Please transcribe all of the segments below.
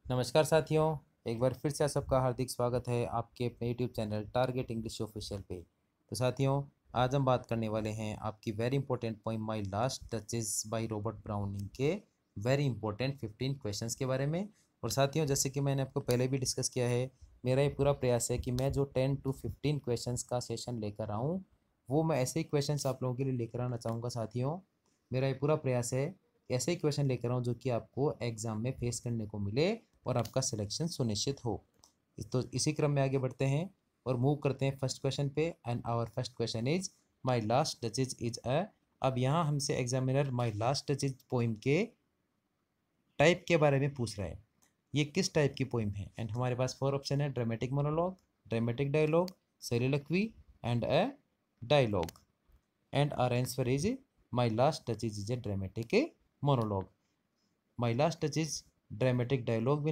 नमस्कार साथियों, एक बार फिर से आप सबका हार्दिक स्वागत है आपके अपने YouTube channel target English official पे। तो साथियों, आज हम बात करने वाले हैं आपकी very important poem my last touches by Robert browning के वेरी इंपॉर्टेंट 15 क्वेश्चंस के बारे में। और साथियों, जैसे कि मैंने आपको पहले भी डिस्कस किया है, मेरा ये पूरा प्रयास है कि मैं जो 10 to 15 क्वेश्चंस का सेशन लेकर आऊँ, वो मैं ऐसे ही क्वेश्चंस आप लोगों के लिए लेकर आना चाहूँगा। साथियों, मेरा ये पूरा प्रयास है ऐसे ही क्वेश्चन लेकर आऊँ जो कि आपको एग्ज़ाम में फेस करने को मिले और आपका सिलेक्शन सुनिश्चित हो। तो इसी क्रम में आगे बढ़ते हैं और मूव करते हैं फर्स्ट क्वेश्चन पे। And our first question is My Last Duchess is a. अब यहाँ हमसे examiner My Last Duchess poem के टाइप के बारे में पूछ रहा है, ये किस टाइप की पोइम है। एंड हमारे पास 4 ऑप्शन है, dramatic monologue, dramatic dialogue, soliloquy and a dialogue. And our answer is My Last Duchess is a dramatic monologue. My Last Duchess dramatic dialogue भी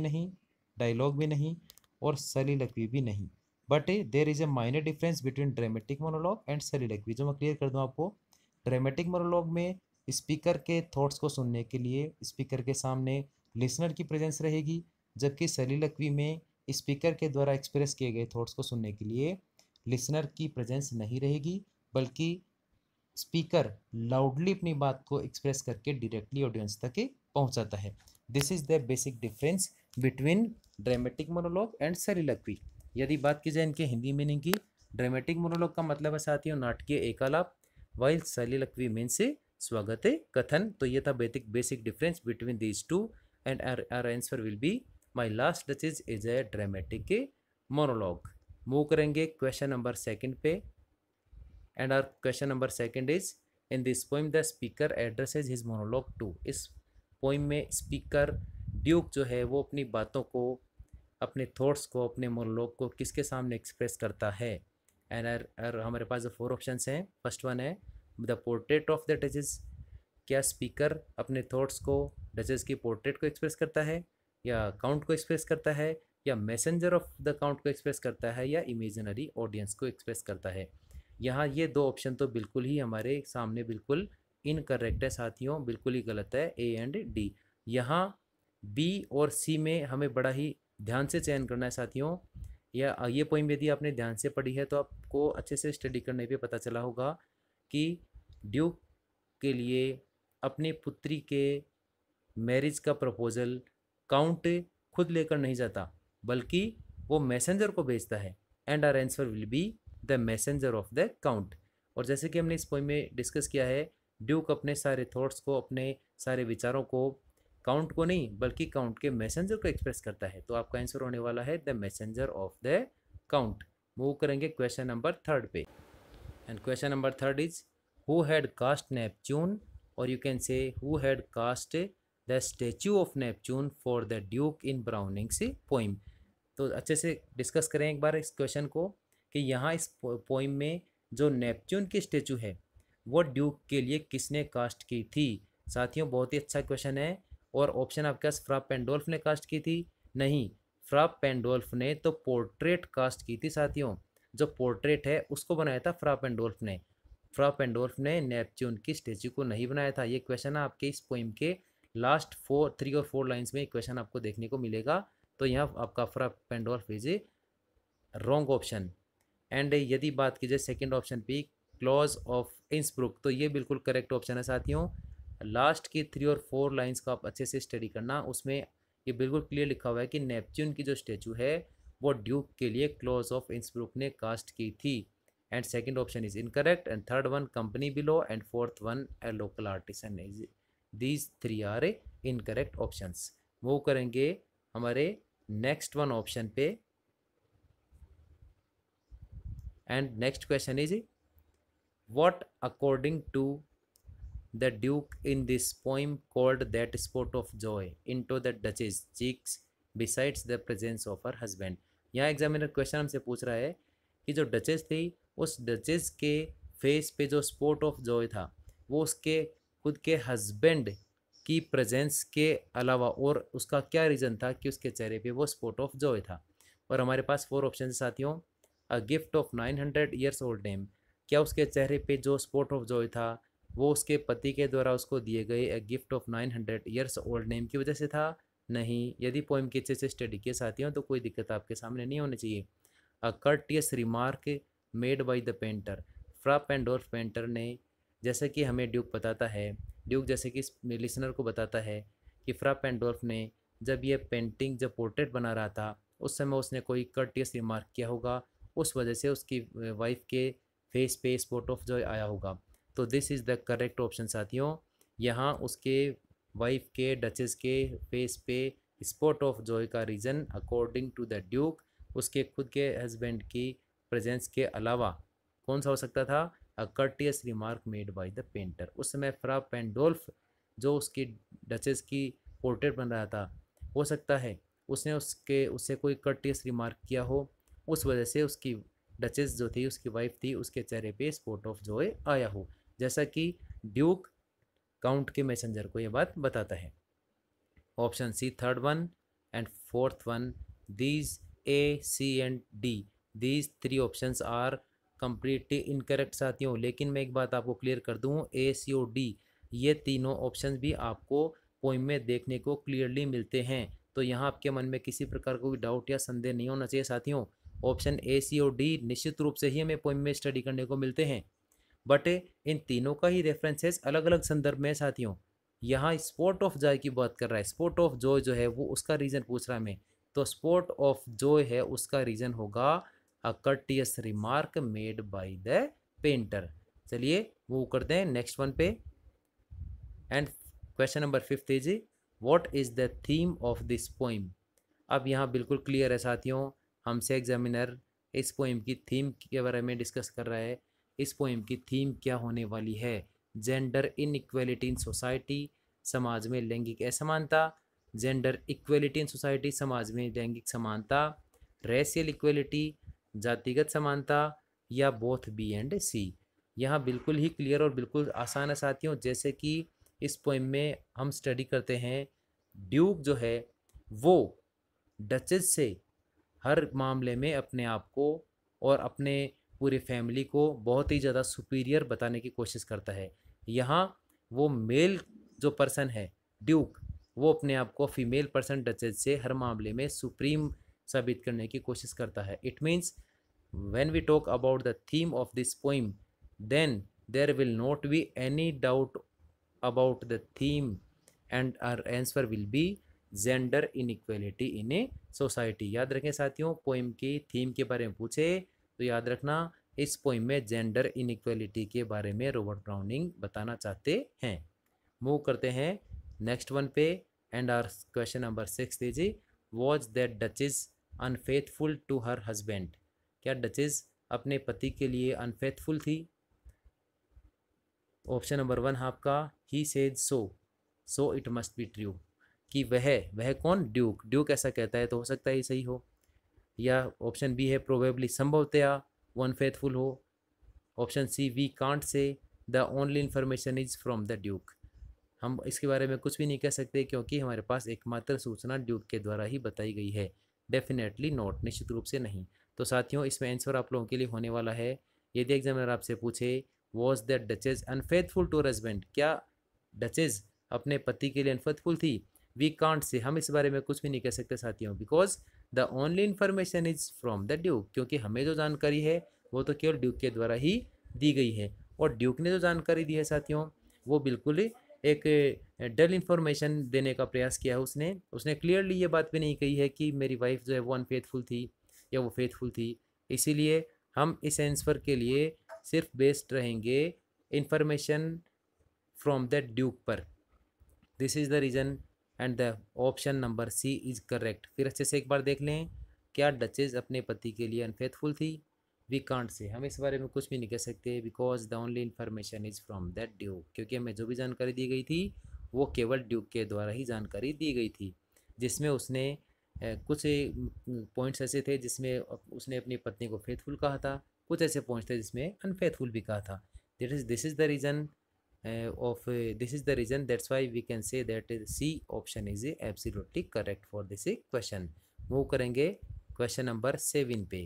नहीं और soliloquy भी नहीं। But there is a minor difference between dramatic monologue and soliloquy, जो मैं clear कर दूं आपको। ड्रामेटिक मोनोलॉग में स्पीकर के थॉट्स को सुनने के लिए स्पीकर के सामने लिसनर की प्रेजेंस रहेगी, जबकि soliloquy में स्पीकर के द्वारा एक्सप्रेस किए गए थॉट्स को सुनने के लिए लिसनर की प्रेजेंस नहीं रहेगी, बल्कि स्पीकर लाउडली अपनी बात को एक्सप्रेस करके डायरेक्टली ऑडियंस तक पहुंचाता है। This is the basic difference between dramatic monologue and soliloquy। यदि बात की जाए इनके हिंदी मीनिंग की, ड्रामेटिक मोनोलॉग का मतलब है साथियों नाटकीय एकालाप, वाइल soliloquy मीन्स स्वागत कथन। तो ये था basic difference between these two. And our answer will be My Last Duchess is a dramatic monologue. Move करेंगे क्वेश्चन नंबर सेकंड पे। And our question number second is in this poem the speaker addresses his monologue to. इस poem में speaker duke जो है वो अपनी बातों को, अपने थॉट्स को, अपने मोनोलॉग को किसके सामने एक्सप्रेस करता है। एंड हमारे पास जो 4 ऑप्शंस हैं, फर्स्ट वन है the portrait of the duchess. क्या स्पीकर अपने थॉट्स को डचेस की पोर्ट्रेट को एक्सप्रेस करता है, या काउंट को एक्सप्रेस करता है, या मैसेंजर ऑफ द काउंट को एक्सप्रेस करता है, या इमेजिनरी ऑडियंस को एक्सप्रेस करता है। यहाँ ये 2 ऑप्शन तो बिल्कुल ही हमारे सामने बिल्कुल इनकरेक्ट है साथियों, बिल्कुल ही गलत है ए एंड डी। यहाँ बी और सी में हमें बड़ा ही ध्यान से चयन करना है साथियों। या ये पोइम यदि आपने ध्यान से पढ़ी है तो आपको अच्छे से स्टडी करने पे पता चला होगा कि ड्यूक के लिए अपनी पुत्री के मैरिज का प्रपोजल काउंट खुद लेकर नहीं जाता, बल्कि वो मैसेंजर को भेजता है। And our answer will be the messenger of the count. और जैसे कि हमने इस पोइम में डिस्कस किया है, ड्यूक अपने सारे थॉट्स को, अपने सारे विचारों को काउंट को नहीं बल्कि काउंट के मैसेंजर को एक्सप्रेस करता है। तो आपका आंसर होने वाला है the messenger of the count. Move करेंगे क्वेश्चन नंबर थर्ड पे। And question number third is who had cast Neptune, और you can say who had cast the statue of Neptune for the duke in Browning's poem. तो अच्छे से discuss करें एक बार इस question को कि यहाँ इस पोइम में जो नेपच्यून की स्टेचू है वो ड्यूक के लिए किसने कास्ट की थी। साथियों, बहुत ही अच्छा क्वेश्चन है। और ऑप्शन आपके पास फ्रा पेंडोल्फ ने कास्ट की थी? नहीं, फ्रा पेंडोल्फ ने तो पोर्ट्रेट कास्ट की थी साथियों। जो पोर्ट्रेट है उसको बनाया था फ्रा पेंडोल्फ ने। फ्रा पेंडोल्फ ने नेपच्यून की स्टेचू को नहीं बनाया था। ये क्वेश्चन आपके इस पोइम के लास्ट 3 और 4 लाइन्स में क्वेश्चन आपको देखने को मिलेगा। तो यहाँ आपका फ्रा पेंडोल्फ इज रॉन्ग ऑप्शन। एंड यदि बात की जाए सेकेंड ऑप्शन पे, क्लॉज ऑफ इंसब्रुक, तो ये बिल्कुल करेक्ट ऑप्शन है साथियों। लास्ट की 3 और 4 लाइन्स को आप अच्छे से स्टडी करना, उसमें ये बिल्कुल क्लियर लिखा हुआ है कि नेपच्यून की जो स्टेचू है वो ड्यूक के लिए क्लॉज ऑफ इंसब्रुक ने कास्ट की थी। And second option is incorrect. And third one company below, and fourth one a local artisan is, these 3 are incorrect options. Move करेंगे हमारे नेक्स्ट वन ऑप्शन पे। And next question is what according to the duke in this poem called that spot of joy into the duchess cheeks besides the presence of her husband। यहाँ examiner question हमसे पूछ रहा है कि जो duchess थी उस डचेस के फेस पे जो स्पॉट ऑफ जॉय था वो उसके खुद के हस्बैंड की प्रेजेंस के अलावा और उसका क्या रीज़न था कि उसके चेहरे पे वो स्पॉट ऑफ जॉय था। और हमारे पास 4 ऑप्शन साथियों। A gift of 900 years old name, क्या उसके चेहरे पे जो स्पॉट ऑफ जॉय था वो उसके पति के द्वारा उसको दिए गए a gift of 900 years old name की वजह से था? नहीं, यदि पोइम की अच्छे से स्टडी किए साथियों तो कोई दिक्कत आपके सामने नहीं होनी चाहिए। A courteous remark made by the painter, Fra Pandolf painter ने, जैसे कि हमें ड्यूक बताता है, ड्यूक जैसे कि लिसनर को बताता है कि फ्रा पेंडोर्फ ने जब ये पेंटिंग जब पोर्ट्रेट बना रहा था उस समय उसने कोई कर्टियस रिमार्क किया होगा, उस वजह से उसकी वाइफ के फेस पे स्पॉट ऑफ जॉय आया होगा। तो this is the correct option साथियों। यहाँ उसके वाइफ के डचेस के फेस पे स्पॉट ऑफ जॉय का reason according to the duke उसके खुद के हस्बैंड की प्रेजेंस के अलावा कौन सा हो सकता था? A courteous remark made by the painter. उस समय फ्रा पेंडोल्फ जो उसकी डचेस की पोर्ट्रेट बन रहा था, हो सकता है उसने उससे कोई कर्टियस रिमार्क किया हो, उस वजह से उसकी डचेस जो थी उसकी वाइफ थी उसके चेहरे पे स्पॉट ऑफ जॉय आया हो, जैसा कि ड्यूक काउंट के मैसेंजर को ये बात बताता है। Option C third one and fourth one, these A C and D, these three options are completely incorrect साथियों। लेकिन मैं एक बात आपको क्लियर कर दूं, ए सी और डी ये तीनों ऑप्शंस भी आपको पोइम में देखने को क्लियरली मिलते हैं। तो यहाँ आपके मन में किसी प्रकार का कोई डाउट या संदेह नहीं होना चाहिए साथियों। ऑप्शन ए सी और डी निश्चित रूप से ही हमें पोइम में स्टडी करने को मिलते हैं, बट इन तीनों का ही रेफरेंसेस अलग अलग संदर्भ में साथियों। यहाँ स्पॉट ऑफ जॉय की बात कर रहा है, स्पॉट ऑफ जॉय जो है वो उसका रीजन पूछ रहा है मैं, तो स्पॉट ऑफ जॉय है उसका रीजन होगा a courteous remark made by the painter. चलिए वो करते हैं नेक्स्ट वन पे। And question number fifth is what is the theme of this poem. अब यहाँ बिल्कुल क्लियर है साथियों, हमसे एग्जामिनर इस पोइम की थीम के बारे में डिस्कस कर रहा है। इस पोइम की थीम क्या होने वाली है? जेंडर इनइक्वेलिटी इन सोसाइटी, समाज में लैंगिक असमानता, जेंडर इक्वेलिटी इन सोसाइटी, समाज में लैंगिक समानता, रेशियल इक्वेलिटी, जातिगत समानता, या बोथ बी एंड सी। यहाँ बिल्कुल ही क्लियर और बिल्कुल आसान है साथियों। जैसे कि इस पोइम में हम स्टडी करते हैं, ड्यूक जो है वो डचेस से हर मामले में अपने आप को और अपने पूरी फैमिली को बहुत ही ज़्यादा सुपीरियर बताने की कोशिश करता है। यहाँ वो मेल जो पर्सन है ड्यूक, वो अपने आप को फीमेल पर्सन डचेस से हर मामले में सुप्रीम साबित करने की कोशिश करता है। It means when we talk about the theme of this poem, then there will not be any doubt about the theme and our answer will be gender inequality in a society. याद रखें साथियों, poem की theme के बारे में पूछे तो याद रखना इस पोइम में जेंडर इनइक्वेलिटी के बारे में रॉबर्ट ब्राउनिंग बताना चाहते हैं। मूव करते हैं नेक्स्ट वन पे। And our question number six is was that duchess unfaithful to her husband. क्या डचेस अपने पति के लिए अनफेथफुल थी? ऑप्शन नंबर वन आपका he said so it must be true, कि वह कौन? ड्यूक। ड्यूक ऐसा कहता है तो हो सकता है ही सही हो। या ऑप्शन बी है प्रोबेबली, संभवतया वो अनफेथफुल हो। Option C we can't say, the only information is from the duke. हम इसके बारे में कुछ भी नहीं कह सकते क्योंकि हमारे पास एकमात्र सूचना ड्यूक के द्वारा ही बताई गई है। डेफिनेटली नॉट, निश्चित रूप से नहीं। तो साथियों इसमें आंसर आप लोगों के लिए होने वाला है, यदि एग्जामिनर आपसे पूछे was that duchess unfaithful to husband, क्या डचेज अपने पति के लिए अनफेथफुल थी? वी कांट से, हम इस बारे में कुछ भी नहीं कह सकते साथियों, because the only information is from the Duke, क्योंकि हमें जो जानकारी है वो तो केवल ड्यूक के द्वारा ही दी गई है। और ड्यूक ने जो जानकारी दी है साथियों वो बिल्कुल एक डल इन्फॉर्मेशन देने का प्रयास किया है। उसने क्लियरली ये बात भी नहीं कही है कि मेरी वाइफ जो है वो अनफेथफुल थी या वो फेथफुल थी। इसीलिए हम इस आंसर के लिए सिर्फ बेस्ड रहेंगे इंफॉर्मेशन फ्रॉम द ड्यूक पर। This is the reason and the option number C is correct. फिर अच्छे से एक बार देख लें, क्या डचेज अपने पति के लिए अनफेथफुल थी? वी कांट से, हम इस बारे में कुछ भी नहीं कह सकते, because the only information is from that Duke, क्योंकि हमें जो भी जानकारी दी गई थी वो केवल ड्यूक के द्वारा ही जानकारी दी गई थी, जिसमें उसने कुछ पॉइंट्स ऐसे थे जिसमें उसने अपनी पत्नी को फेथफुल कहा था, कुछ ऐसे पॉइंट्स थे जिसमें अनफेथफुल भी कहा था। This is the reason this is the reason, that's why we can say that C option is absolutely correct for this question। Move करेंगे क्वेश्चन नंबर 7 पे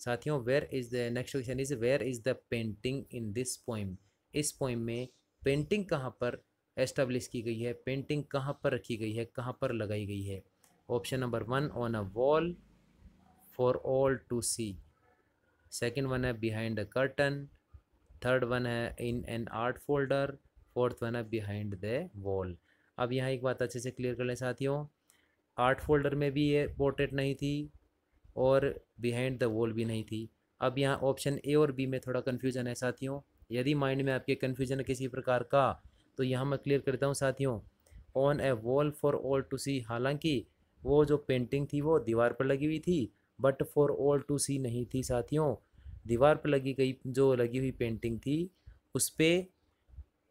साथियों। Where is the next question is where is the painting in this poem. इस poem में painting कहाँ पर establish की गई है, पेंटिंग कहाँ पर रखी गई है, कहाँ पर लगाई गई है। Option number 1 on a wall for all to see, second one है behind the curtain, third one है in an art folder, fourth one है बिहाइंड द वॉल। अब यहाँ एक बात अच्छे से क्लियर कर लें साथियों, आर्ट फोल्डर में भी ये पोर्ट्रेट नहीं थी और बिहाइंड द वॉल भी नहीं थी। अब यहाँ ऑप्शन ए और बी में थोड़ा कन्फ्यूजन है साथियों। यदि माइंड में आपके कन्फ्यूजन है किसी प्रकार का तो यहाँ मैं क्लियर करता हूँ साथियों। On a wall for all to see, हालांकि वो जो पेंटिंग थी वो दीवार पर लगी हुई थी, बट फॉर ऑल टू सी नहीं थी साथियों। दीवार पर लगी गई जो लगी हुई पेंटिंग थी उस पर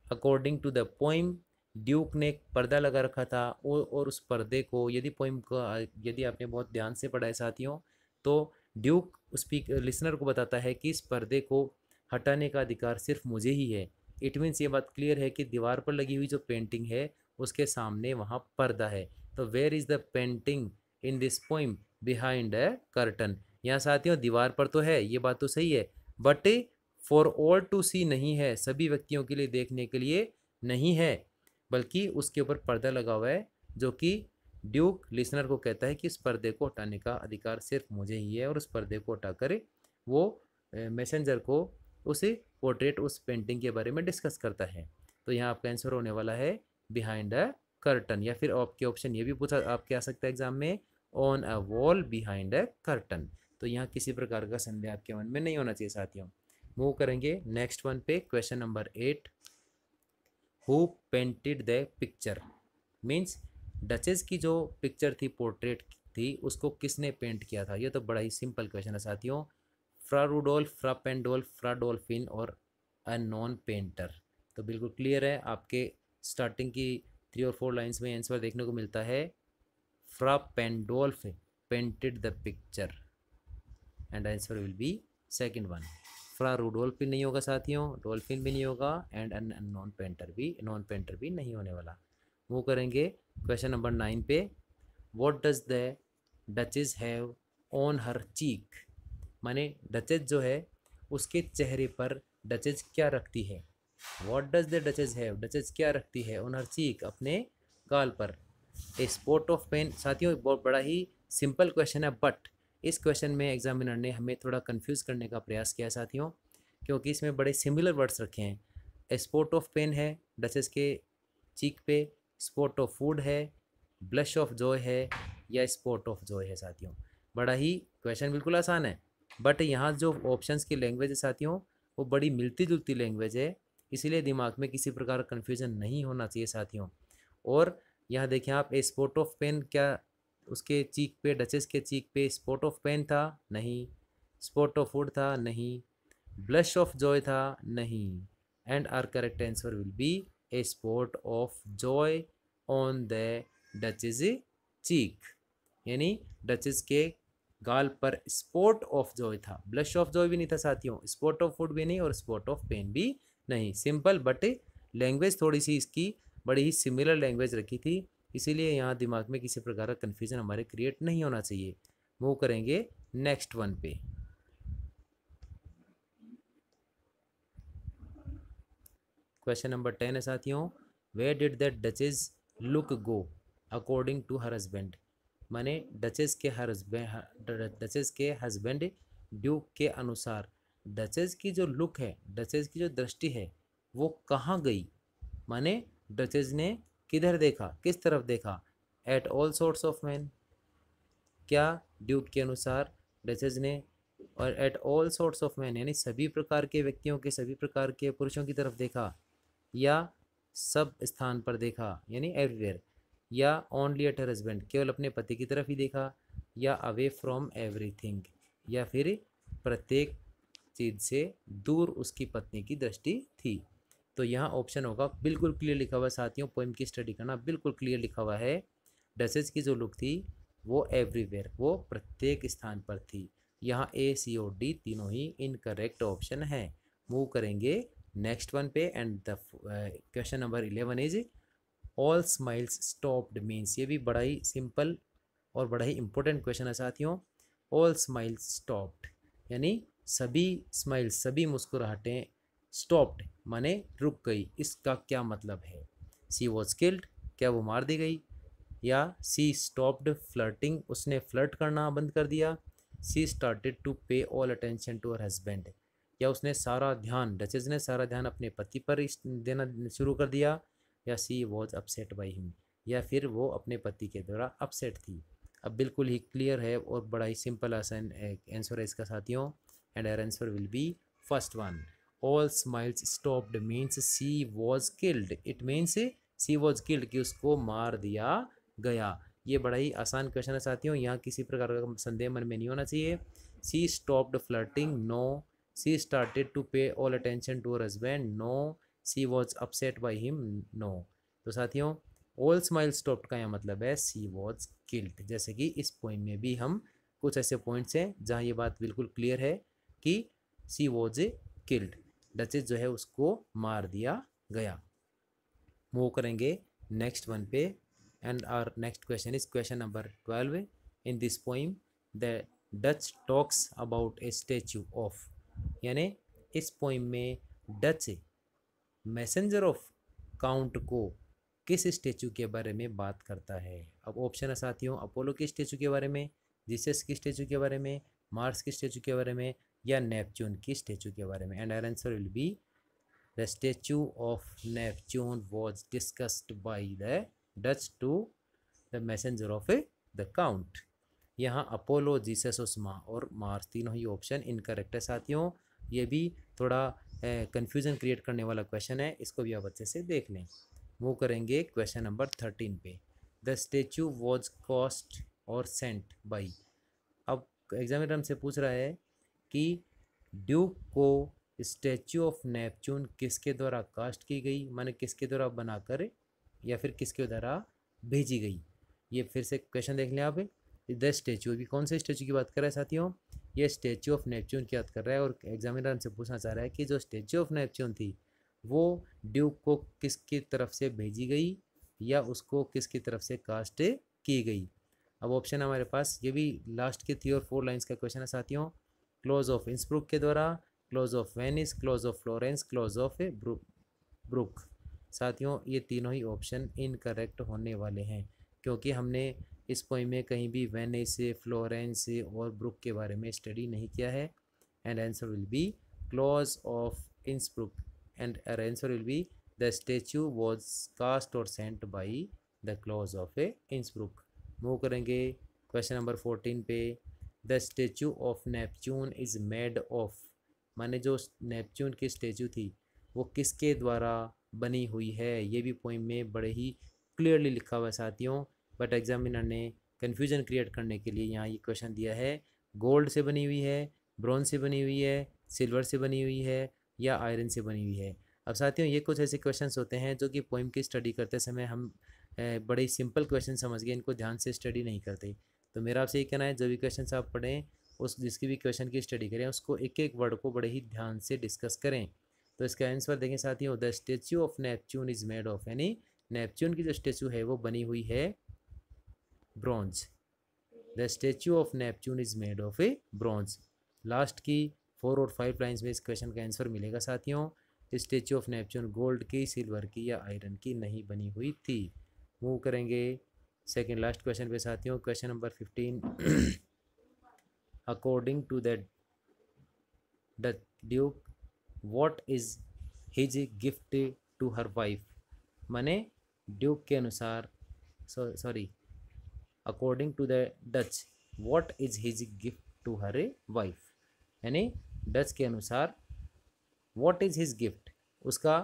according to the poem duke ने एक पर्दा लगा रखा था और उस पर्दे को यदि पोइम को यदि आपने बहुत ध्यान से पढ़ा है साथियों तो ड्यूक उस लिसनर को बताता है कि इस पर्दे को हटाने का अधिकार सिर्फ मुझे ही है। इट मीन्स ये बात क्लियर है कि दीवार पर लगी हुई जो पेंटिंग है उसके सामने वहाँ पर्दा है। तो where is the painting in this poem behind a curtain. यहाँ साथियों दीवार पर तो है, ये बात तो सही है, बट फॉर ऑल टू सी नहीं है, सभी व्यक्तियों के लिए देखने के लिए नहीं है, बल्कि उसके ऊपर पर्दा लगा हुआ है जो कि ड्यूक लिसनर को कहता है कि इस पर्दे को हटाने का अधिकार सिर्फ मुझे ही है, और उस पर्दे को हटाकर वो मैसेंजर को उस पोर्ट्रेट उस पेंटिंग के बारे में डिस्कस करता है। तो यहाँ आपका आंसर होने वाला है बिहाइंड अ कर्टन, या फिर आपके ऑप्शन ये भी पूछा आपके आ सकता है एग्जाम में, on a wall behind a curtain. तो यहाँ किसी प्रकार का संदेह आपके मन में नहीं होना चाहिए साथियों। मूव करेंगे नेक्स्ट वन पे, question number 8। Who painted the picture, means duchess की जो पिक्चर थी, पोर्ट्रेट थी, उसको किसने पेंट किया था। ये तो बड़ा ही सिंपल क्वेश्चन है साथियों। फ्रा रूडोल्फ, फ्रा पेंडोल्फ, फ्रा डोल्फिन और अ नॉन पेंटर। तो बिल्कुल क्लियर है, आपके स्टार्टिंग की 3 और 4 लाइन्स में आंसर देखने को मिलता है। Fra Pandolf painted the picture and answer will be second one. Fra Rudolph भी नहीं होगा साथियों, डॉल्फिन भी नहीं होगा, एंड नॉन पेंटर भी नहीं होने वाला। मूव करेंगे क्वेश्चन नंबर 9 पे। What does the duchess have on her cheek, माने डचेस जो है उसके चेहरे पर डचेस क्या रखती है। What does the duchess have, duchess क्या रखती है ऑन हर चीक, अपने गाल पर। ए स्पॉट ऑफ पेन, साथियों बहुत बड़ा ही सिंपल क्वेश्चन है, बट इस क्वेश्चन में एग्जामिनर ने हमें थोड़ा कंफ्यूज करने का प्रयास किया साथियों, क्योंकि इसमें बड़े सिमिलर वर्ड्स रखे हैं। ए स्पॉट ऑफ पेन है डचेस के चीक पे, स्पॉट ऑफ फूड है, ब्लश ऑफ जॉय है, या स्पॉट ऑफ जॉय है साथियों। बड़ा ही क्वेश्चन बिल्कुल आसान है, बट यहाँ जो ऑप्शंस की लैंग्वेज है साथियों वो बड़ी मिलती जुलती लैंग्वेज है, इसीलिए दिमाग में किसी प्रकार का कन्फ्यूजन नहीं होना चाहिए साथियों। और यहाँ देखिए आप, ए स्पॉट ऑफ पेन, क्या उसके चीक पे, डचेस के चीक पे स्पॉट ऑफ पेन था? नहीं। स्पॉट ऑफ फूड था? नहीं। ब्लश ऑफ जॉय था? नहीं। And our correct answer will be a spot of joy on the duchess cheek, यानी डचेस के गाल पर स्पॉट ऑफ जॉय था। ब्लश ऑफ जॉय भी नहीं था साथियों, स्पॉट ऑफ फूड भी नहीं, और स्पॉट ऑफ पेन भी नहीं। सिंपल, बट लैंग्वेज थोड़ी सी इसकी बड़ी ही सिमिलर लैंग्वेज रखी थी, इसीलिए यहाँ दिमाग में किसी प्रकार का कन्फ्यूजन हमारे क्रिएट नहीं होना चाहिए। मूव करेंगे नेक्स्ट वन पे। क्वेश्चन नंबर 10 है साथियों। Where did the duchess look go according to her husband, माने डचेस के हस्बैंड ड्यूक के अनुसार डचेस की जो लुक है, डचेस की जो दृष्टि है वो कहाँ गई, माने डचेस ने किधर देखा, किस तरफ देखा। At all sorts of man, क्या ड्यूक के अनुसार डचेस ने, और at all sorts of man यानी सभी प्रकार के व्यक्तियों के, सभी प्रकार के पुरुषों की तरफ देखा, या सब स्थान पर देखा यानी एवरीवेयर, या ओनली एट हर हस्बैंड केवल अपने पति की तरफ ही देखा, या अवे फ्रॉम एवरीथिंग या फिर प्रत्येक चीज़ से दूर उसकी पत्नी की दृष्टि थी। तो यहाँ ऑप्शन होगा, बिल्कुल क्लियर लिखा हुआ है साथियों, पोइम की स्टडी करना बिल्कुल क्लियर लिखा हुआ है। डचेस की जो लुक थी वो एवरीवेयर, वो प्रत्येक स्थान पर थी। यहाँ ए सी और डी तीनों ही इनकरेक्ट ऑप्शन है। मूव करेंगे नेक्स्ट वन पे, and the question number 11 is all smiles stopped means, ये भी बड़ा ही सिंपल और बड़ा ही इंपॉर्टेंट क्वेश्चन है साथियों। ऑल स्माइल्स स्टॉप्ड यानी सभी स्माइल्स, सभी मुस्कुराहटें स्टॉप्ड माने रुक गई, इसका क्या मतलब है। सी वॉज किल्ड, क्या वो मार दी गई, या सी स्टॉप्ड फ्लर्टिंग, उसने फ्लर्ट करना बंद कर दिया, she started to pay all attention to her husband, या उसने सारा ध्यान, डचेस ने सारा ध्यान अपने पति पर देना शुरू कर दिया, या सी वॉज अपसेट बाई हिम, या फिर वो अपने पति के द्वारा अपसेट थी। अब बिल्कुल ही क्लियर है और बड़ा ही सिंपल आसान आंसर है इसका साथियों, and our answer will be first one. All smiles stopped means she was killed, it means she was killed कि उसको मार दिया गया। ये बड़ा ही आसान क्वेश्चन है साथियों, यहाँ किसी प्रकार का संदेह मन में नहीं होना चाहिए। She stopped flirting, no. She started to pay all attention to her husband, no. She was upset by him, no. तो साथियों ऑल स्माइल स्टॉप्ड का यह मतलब है सी वॉज किल्ड। जैसे कि इस पॉइंट में भी हम कुछ ऐसे पॉइंट्स हैं जहाँ ये बात बिल्कुल क्लियर है कि सी वॉज किल्ड, डचेस जो है उसको मार दिया गया। मूव करेंगे नेक्स्ट वन पे, and our next question is question number 12। In this poem the Dutch talks about a statue of, यानी इस पोइम में डच मैसेंजर ऑफ काउंट को किस स्टेचू के बारे में बात करता है। अब ऑप्शन है साथियों, अपोलो के स्टेचू के बारे में, जीसस की स्टेचू के बारे में, मार्स की स्टेचू के बारे में, या नेपच्यून की स्टेचू के बारे में। And our answer will be the statue of Neptune was discussed by the Dutch to the messenger of the count. यहाँ अपोलो, जीसस और मार्स तीनों ही ऑप्शन इनकरेक्ट है साथियों। ये भी थोड़ा कन्फ्यूज़न क्रिएट करने वाला क्वेश्चन है, इसको भी आप अच्छे से देख लें। मूव करेंगे क्वेश्चन नंबर 13 पे। द स्टेचू वॉज कॉस्ट और सेंट बाई। अब एग्जामिनर हमसे पूछ रहा है कि ड्यूक को स्टेचू ऑफ नेपच्यून किसके द्वारा कास्ट की गई, माने किसके द्वारा बनाकर या फिर किसके द्वारा भेजी गई। ये फिर से क्वेश्चन देख लें आप। द स्टेचू, अभी कौन से स्टेचू की बात कर रहा है साथियों, ये स्टेचू ऑफ नेपच्यून की बात कर रहा है। और एग्जामिनर हमसे पूछना चाह रहा है कि जो स्टेचू ऑफ नेपच्यून थी वो ड्यूक को किसकी तरफ से भेजी गई या उसको किसकी तरफ से कास्ट की गई। अब ऑप्शन हमारे पास, ये भी लास्ट के 3 और 4 लाइन्स का क्वेश्चन है साथियों। क्लोज ऑफ इंसब्रुक के द्वारा, Claus of Venice, Claus of Florence, Claus of Brook. साथियों ये तीनों ही ऑप्शन इनकरेक्ट होने वाले हैं, क्योंकि हमने इस पोइम में कहीं भी वेनिस, फ्लोरेंस और ब्रुक के बारे में स्टडी नहीं किया है। And answer will be Claus of Innsbruck, and our answer will be the statue was cast और sent by the Claus of Innsbruck. Move करेंगे क्वेश्चन नंबर 14 पे। The statue of Neptune is made of, माने जो Neptune की statue थी वो किसके द्वारा बनी हुई है। ये भी पोइम में बड़े ही क्लियरली लिखा हुआ है साथियों, बट एग्जामिनर ने कन्फ्यूजन क्रिएट करने के लिए यहाँ ये क्वेश्चन दिया है गोल्ड से बनी हुई है, ब्रॉन्ज से बनी हुई है, सिल्वर से बनी हुई है, या आयरन से बनी हुई है। अब साथियों ये कुछ ऐसे क्वेश्चंस होते हैं जो कि पोइम की स्टडी करते समय हम बड़े ही सिंपल क्वेश्चन समझ के इनको ध्यान से स्टडी नहीं करते। तो मेरा आपसे ये कहना है, जो भी क्वेश्चन आप पढ़ें उस जिसकी भी क्वेश्चन की स्टडी करें उसको एक एक वर्ड को बड़े ही ध्यान से डिस्कस करें। तो इसका आंसर देखें साथियों, the statue of Neptune is made of, यानी नेपच्यून की जो स्टेचू है वो बनी हुई है bronze. The statue of Neptune is made of A bronze. Last की 4 और 5 लाइन्स में इस क्वेश्चन का आंसर मिलेगा साथियों। स्टेचू ऑफ नेपच्यून गोल्ड की, सिल्वर की या आयरन की नहीं बनी हुई थी। मूव करेंगे सेकेंड लास्ट क्वेश्चन पे साथियों, question number 15। According to the duke what is his gift to her wife, माने ड्यूक के अनुसार, sorry according to the Dutch what is his gift to her wife, यानी डच के अनुसार what is his gift, उसका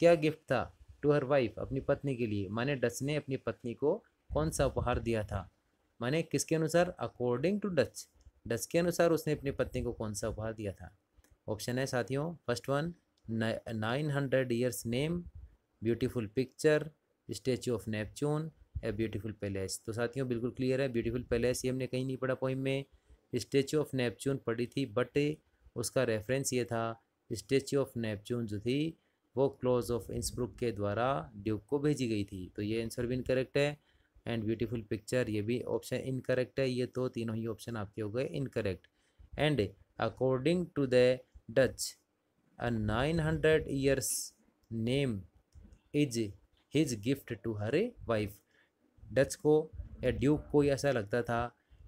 क्या gift था to her wife, अपनी पत्नी के लिए। माने डच ने अपनी पत्नी को कौन सा उपहार दिया था, माने किसके अनुसार, अकॉर्डिंग टू डच, डच के अनुसार उसने अपनी पत्नी को कौन सा उपहार दिया था। ऑप्शन है साथियों, first one 900 years name, beautiful picture, statue of Neptune, a beautiful palace. तो साथियों बिल्कुल क्लियर है, ब्यूटीफुल पैलेस ये हमने कहीं नहीं पढ़ा पोइम में, स्टेचू ऑफ नेपच्यून पढ़ी थी, बट उसका रेफरेंस ये था स्टेचू ऑफ नेपच्यून जो थी वो क्लोज ऑफ इंसब्रुक के द्वारा ड्यूक को भेजी गई थी। तो ये आंसर भी इनकरेक्ट है। एंड ब्यूटीफुल पिक्चर ये भी ऑप्शन इनकरेक्ट है। ये तो तीनों ही ऑप्शन आपके हो गए incorrect. And according to the Dutch a 900 years name is his gift to her wife. Dutch को या ड्यूक को ऐसा लगता था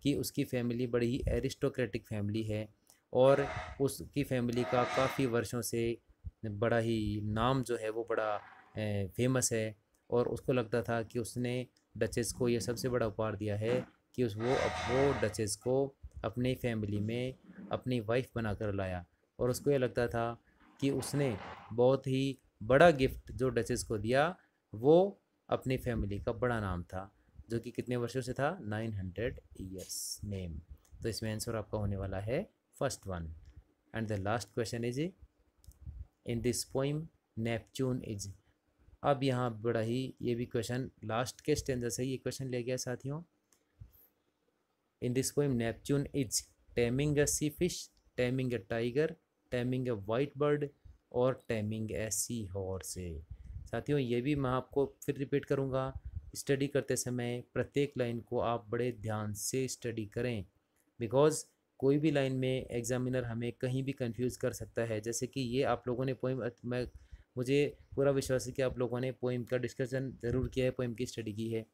कि उसकी फैमिली बड़ी ही एरिस्टोक्रेटिक फैमिली है और उसकी फैमिली का काफ़ी वर्षों से बड़ा ही नाम जो है वो बड़ा फेमस है, और उसको लगता था कि उसने डचेस को ये सबसे बड़ा उपहार दिया है कि वो डचेस को अपनी फैमिली में अपनी वाइफ बनाकर लाया। और उसको ये लगता था कि उसने बहुत ही बड़ा गिफ्ट जो डचेस को दिया वो अपनी फैमिली का बड़ा नाम था, जो कि कितने वर्षों से था, 900 ईयर्स नेम। तो इसमें आंसर आपका होने वाला है first one. And the last question is in this poem Neptune is. अब यहाँ बड़ा ही ये भी क्वेश्चन लास्ट के स्टेंजा से ये क्वेश्चन ले गया साथियों। In this poem Neptune is taming a sea fish, taming a tiger, taming a white bird और टेमिंग ए सी हॉर्स। साथियों ये भी मैं आपको फिर रिपीट करूँगा, स्टडी करते समय प्रत्येक लाइन को आप बड़े ध्यान से स्टडी करें, बिकॉज़ कोई भी लाइन में एग्जामिनर हमें कहीं भी कंफ्यूज कर सकता है। जैसे कि ये आप लोगों ने पोइम, मैं मुझे पूरा विश्वास है कि आप लोगों ने पोइम का डिस्कशन ज़रूर किया है, पोइम की स्टडी की है,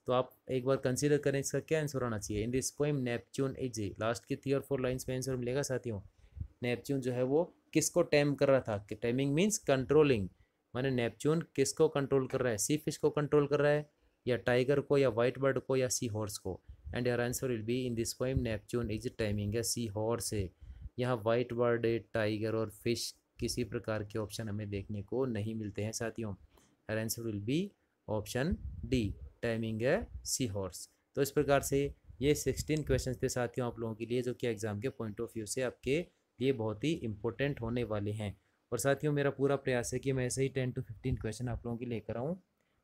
तो आप एक बार कंसीडर करें इसका क्या आंसर होना चाहिए। इन this poem Neptune is, last की 3 और 4 लाइन्स में आंसर मिलेगा साथियों। नेपच्यून जो है वो किसको टैम कर रहा था, कि टैमिंग मीन्स कंट्रोलिंग, माने नेपच्यून किसको कंट्रोल कर रहा है, सी फिश को कंट्रोल कर रहा है या टाइगर को या वाइट बर्ड को या सी हॉर्स को। And your answer will be in this poem Neptune is timing है सी हॉर्स है। यहाँ वाइट बर्ड, टाइगर और फिश किसी प्रकार के ऑप्शन हमें देखने को नहीं मिलते हैं साथियों। Your answer will B option D, timing है सी हॉर्स। तो इस प्रकार से ये 16 क्वेश्चन थे साथियों आप लोगों के लिए, जो कि एग्जाम के पॉइंट ऑफ व्यू से आपके लिए बहुत ही इंपॉर्टेंट होने वाले हैं। और साथियों मेरा पूरा प्रयास है कि मैं ऐसे ही 10 to 15 क्वेश्चन आप लोगों के लेकर आऊँ,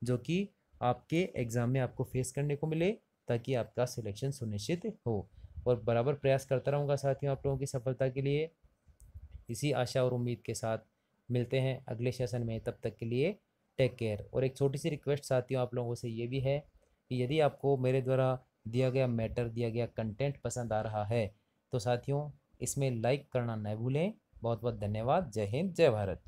जो कि आपके एग्ज़ाम में आपको फेस करने को मिले, ताकि आपका सिलेक्शन सुनिश्चित हो। और बराबर प्रयास करता रहूँगा साथियों आप लोगों की सफलता के लिए। इसी आशा और उम्मीद के साथ मिलते हैं अगले सेशन में, तब तक के लिए टेक केयर। और एक छोटी सी रिक्वेस्ट साथियों आप लोगों से ये भी है कि यदि आपको मेरे द्वारा दिया गया मैटर, दिया गया कंटेंट पसंद आ रहा है, तो साथियों इसमें लाइक करना न भूलें। बहुत बहुत धन्यवाद। जय हिंद, जय भारत।